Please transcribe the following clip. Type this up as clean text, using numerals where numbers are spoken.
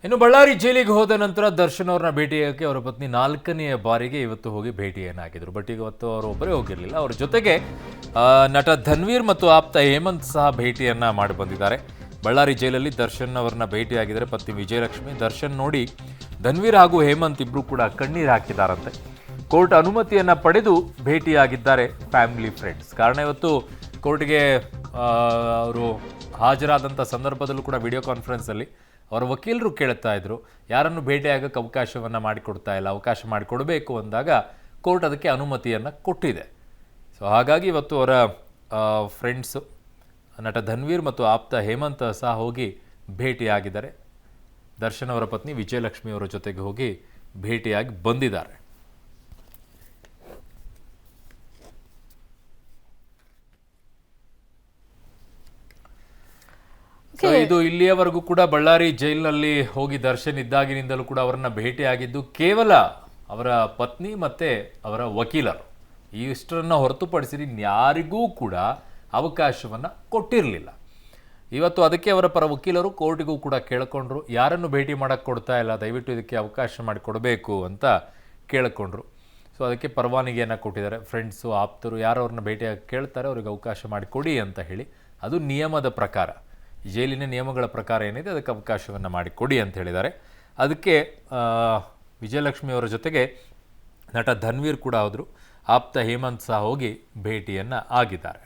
ಇನ್ನು ಬಳ್ಳಾರಿ ಜೈಲಿಗೆ ಹೋದ ನಂತರ ದರ್ಶನ್ ಅವರನ್ನ ಭೇಟಿಯಾಗಕ್ಕೆ ಅವರ ಪತ್ನಿ 4ನೇ ಬಾರಿಗೆ ಇವತ್ತು ಹೋಗಿ ಭೇಟಿಯನ್ನಾಗಿದ್ರು. ಬಟ್ ಇವತ್ತು ಅವರು ಒಬ್ಬರೇ ಹೋಗಿರಲಿಲ್ಲ. ಅವರ ಜೊತೆಗೆ ನಟ ಧನ್ವೀರ್ ಮತ್ತು ಆಪ್ತ ಹೇಮಂತ್ ಸಹ ಭೇಟಿಯನ್ನ ಮಾಡಿ ಬಂದಿದ್ದಾರೆ. ಬಳ್ಳಾರಿ ಜೈಲಲ್ಲಿ ದರ್ಶನ್ ಅವರನ್ನ ಭೇಟಿಯಾಗಿದ್ದಾರೆ ಪತ್ನಿ ವಿಜಯಲಕ್ಷ್ಮಿ. ದರ್ಶನ್ ನೋಡಿ ಧನ್ವೀರ್ ಹಾಗೂ ಹೇಮಂತ್ ಇಬ್ರು ಕೂಡ ಕಣ್ಣೀರು ಹಾಕಿದ್ದಾರಂತೆ. ಕೋರ್ಟ್ ಅನುಮತಿಯನ್ನ ಪಡೆದು ಭೇಟಿಯಾಗಿದ್ದಾರೆ ಫ್ಯಾಮಿಲಿ ಫ್ರೆಂಡ್ಸ್. ಕಾರಣ ಇವತ್ತು ಕೋರ್ಟ್ಗೆ ಅವರು ಹಾಜರಾದಂಥ ಸಂದರ್ಭದಲ್ಲೂ ಕೂಡ ವಿಡಿಯೋ ಕಾನ್ಫರೆನ್ಸಲ್ಲಿ ಅವರ ವಕೀಲರು ಕೇಳ್ತಾ ಇದ್ರು, ಯಾರನ್ನು ಭೇಟಿಯಾಗಕ್ಕೆ ಅವಕಾಶವನ್ನು ಮಾಡಿಕೊಡ್ತಾ ಇಲ್ಲ, ಅವಕಾಶ ಮಾಡಿಕೊಡಬೇಕು ಅಂದಾಗ ಕೋರ್ಟ್ ಅದಕ್ಕೆ ಅನುಮತಿಯನ್ನು ಕೊಟ್ಟಿದೆ. ಸೊ ಹಾಗಾಗಿ ಇವತ್ತು ಅವರ ಫ್ರೆಂಡ್ಸು ನಟ ಧನ್ವೀರ್ ಮತ್ತು ಆಪ್ತ ಹೇಮಂತ್ ಸಹ ಹೋಗಿ ಭೇಟಿಯಾಗಿದ್ದಾರೆ. ದರ್ಶನ್ ಅವರ ಪತ್ನಿ ವಿಜಯಲಕ್ಷ್ಮಿ ಅವರ ಜೊತೆಗೆ ಹೋಗಿ ಭೇಟಿಯಾಗಿ ಬಂದಿದ್ದಾರೆ. ಸೊ ಇದು ಇಲ್ಲಿಯವರೆಗೂ ಕೂಡ ಬಳ್ಳಾರಿ ಜೈಲಿನಲ್ಲಿ ಹೋಗಿ ದರ್ಶನ್ ಇದ್ದಾಗಿನಿಂದಲೂ ಕೂಡ ಅವರನ್ನ ಭೇಟಿಯಾಗಿದ್ದು ಕೇವಲ ಅವರ ಪತ್ನಿ ಮತ್ತೆ ಅವರ ವಕೀಲರು. ಇಷ್ಟರನ್ನ ಹೊರತುಪಡಿಸಿ ಯಾರಿಗೂ ಕೂಡ ಅವಕಾಶವನ್ನು ಕೊಟ್ಟಿರಲಿಲ್ಲ. ಇವತ್ತು ಅದಕ್ಕೆ ಅವರ ಪರ ವಕೀಲರು ಕೋರ್ಟಿಗೂ ಕೂಡ ಕೇಳಿಕೊಂಡ್ರು, ಯಾರನ್ನು ಭೇಟಿ ಮಾಡೋಕ್ಕೆ ಕೊಡ್ತಾ ಇಲ್ಲ, ದಯವಿಟ್ಟು ಇದಕ್ಕೆ ಅವಕಾಶ ಮಾಡಿಕೊಡಬೇಕು ಅಂತ ಕೇಳಿಕೊಂಡ್ರು. ಸೊ ಅದಕ್ಕೆ ಪರವಾನಗಿಯನ್ನು ಕೊಟ್ಟಿದ್ದಾರೆ. ಫ್ರೆಂಡ್ಸು ಆಪ್ತರು ಯಾರು ಅವ್ರನ್ನ ಭೇಟಿಯಾಗಿ ಕೇಳ್ತಾರೆ ಅವ್ರಿಗೆ ಅವಕಾಶ ಮಾಡಿಕೊಡಿ ಅಂತ ಹೇಳಿ, ಅದು ನಿಯಮದ ಪ್ರಕಾರ, ಜೈಲಿನ ನಿಯಮಗಳ ಪ್ರಕಾರ ಏನಿದೆ ಅದಕ್ಕೆ ಅವಕಾಶವನ್ನು ಮಾಡಿಕೊಡಿ ಅಂತ ಹೇಳಿದ್ದಾರೆ. ಅದಕ್ಕೆ ವಿಜಯಲಕ್ಷ್ಮಿ ಅವರ ಜೊತೆಗೆ ನಟ ಧನ್ವೀರ್ ಕೂಡ ಹೋದರು. ಆಪ್ತ ಹೇಮಂತ್ ಸಹ ಹೋಗಿ ಭೇಟಿಯನ್ನು ಆಗಿದ್ದಾರೆ.